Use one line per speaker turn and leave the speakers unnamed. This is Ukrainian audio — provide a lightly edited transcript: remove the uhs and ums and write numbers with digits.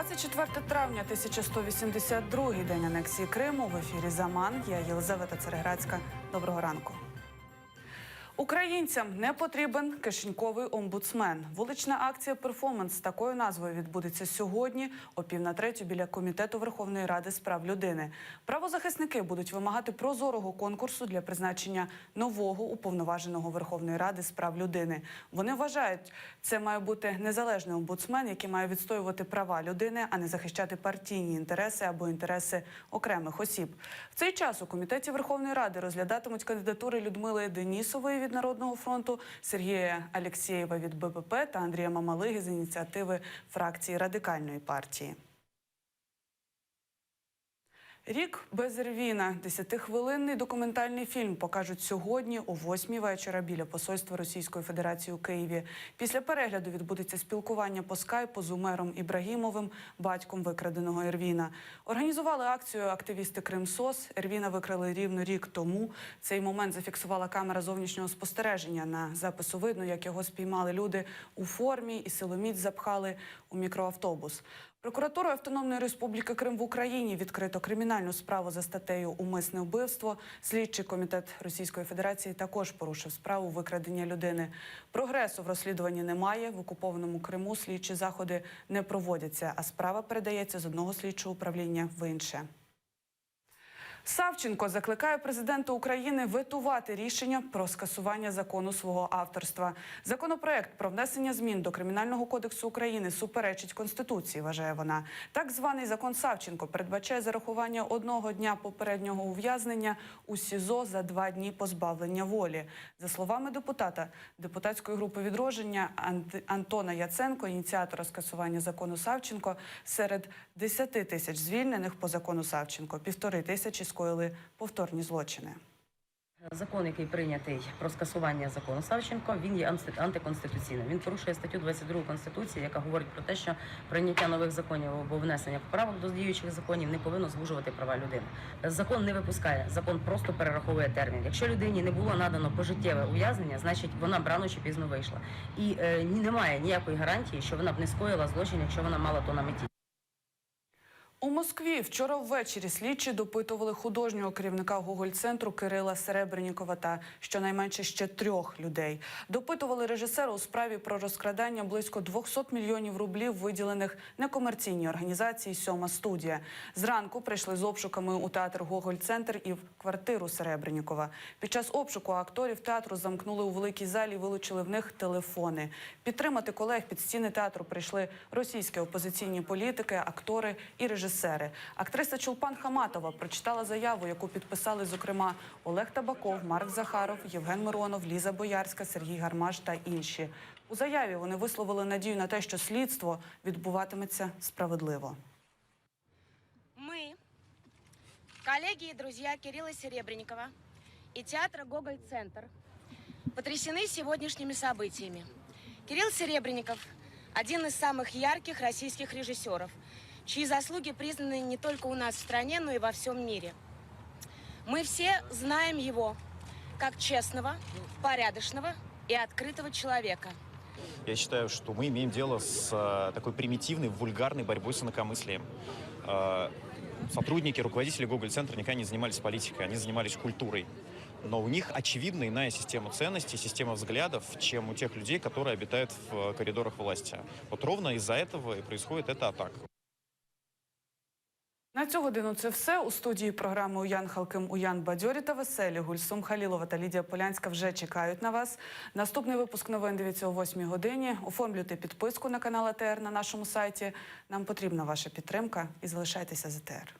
24 травня, 1182-й день анексії Криму. В ефірі «Заман». Я Єлизавета Цареградська. Доброго ранку. Українцям не потрібен кишеньковий омбудсмен. Вулична акція «Перформанс» з такою назвою відбудеться сьогодні о 2:45 біля Комітету Верховної Ради з прав людини. Правозахисники будуть вимагати прозорого конкурсу для призначення нового уповноваженого Верховної Ради з прав людини. Вони вважають, це має бути незалежний омбудсмен, який має відстоювати права людини, а не захищати партійні інтереси або інтереси окремих осіб. В цей час у Комітеті Верховної Ради розглядатимуть кандидатури Людмили Денісової від Народного фронту, Сергія Алєксєєва від БПП та Андрія Мамалиги з ініціативи фракції Радикальної партії. «Рік без Ервіна» – 10-хвилинний документальний фільм покажуть сьогодні о 8:00 вечора біля посольства Російської Федерації у Києві. Після перегляду відбудеться спілкування по скайпу з Умером Ібрагімовим, батьком викраденого Ервіна. Організували акцію активісти Кримсос. Ервіна викрали рівно рік тому. Цей момент зафіксувала камера зовнішнього спостереження. На запису видно, як його спіймали люди у формі і силоміць запхали у мікроавтобус. Прокуратурою Автономної Республіки Крим в Україні відкрито кримінальну справу за статтею «Умисне вбивство». Слідчий комітет Російської Федерації також порушив справу викрадення людини. Прогресу в розслідуванні немає. В окупованому Криму слідчі заходи не проводяться, а справа передається з одного слідчого управління в інше. Савченко закликає президента України ветувати рішення про скасування закону свого авторства. Законопроект про внесення змін до Кримінального кодексу України суперечить Конституції, вважає вона. Так званий закон Савченко передбачає зарахування 1 дня попереднього ув'язнення у СІЗО за 2 дні позбавлення волі. За словами депутата депутатської групи «Відродження» Антона Яценко, ініціатора скасування закону Савченко, серед 10 тисяч звільнених по закону Савченко 1500 скоїли повторні злочини.
Закон, який прийнятий про скасування закону Савченко, він є антиконституційним. Він порушує статтю 22 Конституції, яка говорить про те, що прийняття нових законів або внесення поправок до діючих законів не повинно звужувати права людини. Закон не випускає, закон просто перераховує термін. Якщо людині не було надано пожиттєве ув'язнення, значить вона б рано чи пізно вийшла. І немає ніякої гарантії, що вона б не скоїла злочин, якщо вона мала то на меті.
У Москві вчора ввечері слідчі допитували художнього керівника Гоголь-центру Кирила Серебреннікова та щонайменше ще 3 людей. Допитували режисера у справі про розкрадання близько 200 мільйонів рублів, виділених некомерційній організації «Сьома студія». Зранку прийшли з обшуками у театр Гоголь-центр і в квартиру Серебреннікова. Під час обшуку акторів театру замкнули у великій залі і вилучили в них телефони. Підтримати колег під стіни театру прийшли російські опозиційні політики, актори і режисери. Актриса Чулпан Хаматова прочитала заяву, яку підписали, зокрема, Олег Табаков, Марк Захаров, Євген Миронов, Ліза Боярська, Сергій Гармаш та інші. У заяві вони висловили надію на те, що слідство відбуватиметься справедливо.
Мы, коллеги и друзья Кирилла Серебренникова и театра «Гоголь-центр» потрясены сегодняшними событиями. Кирилл Серебренников – один из самых ярких российских режиссеров, чьи заслуги признаны не только у нас в стране, но и во всем мире. Мы все знаем его как честного, порядочного и открытого человека.
Я считаю, что мы имеем дело с такой примитивной, вульгарной борьбой с инакомыслием. Сотрудники, руководители Гоголь-центра никогда не занимались политикой, они занимались культурой. Но у них очевидно иная система ценностей, система взглядов, чем у тех людей, которые обитают в коридорах власти. Вот ровно из-за этого и происходит эта атака.
На цю годину це все. У студії програми «Уян Халким», Уян Бадьорі та веселі, Гульсум Халілова та Лідія Полянська вже чекають на вас. Наступний випуск новин дивіться о 8 годині. Оформлюйте підписку на канал АТР на нашому сайті. Нам потрібна ваша підтримка і залишайтеся з АТР.